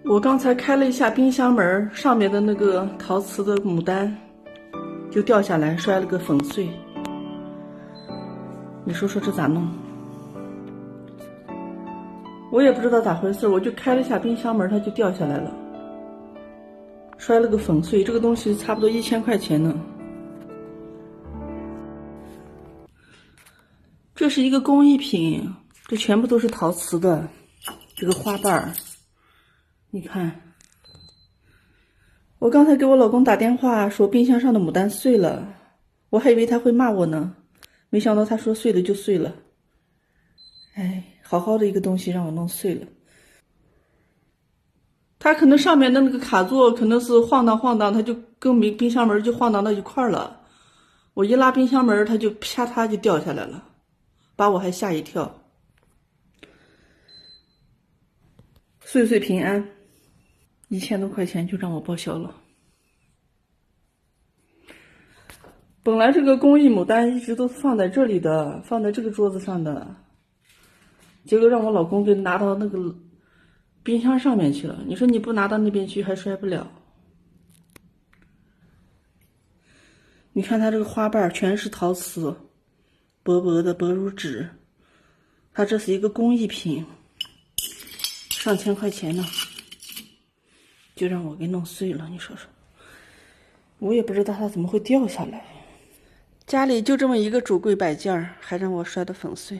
我刚才开了一下冰箱门，上面的那个陶瓷的牡丹就掉下来，摔了个粉碎。你说说这咋弄？我也不知道咋回事，我就开了一下冰箱门，它就掉下来了，摔了个粉碎。这个东西差不多1000块钱呢。这是一个工艺品，这全部都是陶瓷的，这个花瓣儿。你看，我刚才给我老公打电话说冰箱上的牡丹碎了，我还以为他会骂我呢，没想到他说碎了就碎了。哎，好好的一个东西让我弄碎了。它可能上面的那个卡座可能是晃荡晃荡，它就跟冰箱门就晃荡到一块儿了。我一拉冰箱门，它就啪嗒就掉下来了，把我还吓一跳。岁岁平安，1000多块钱就让我报销了。本来这个工艺牡丹一直都放在这里的，放在这个桌子上的，结果让我老公给拿到那个冰箱上面去了。你说你不拿到那边去还摔不了。你看它这个花瓣全是陶瓷，薄薄的，薄如纸。它这是一个工艺品，上千块钱呢，就让我给弄碎了。你说说，我也不知道它怎么会掉下来。家里就这么一个主柜摆件儿，还让我摔得粉碎。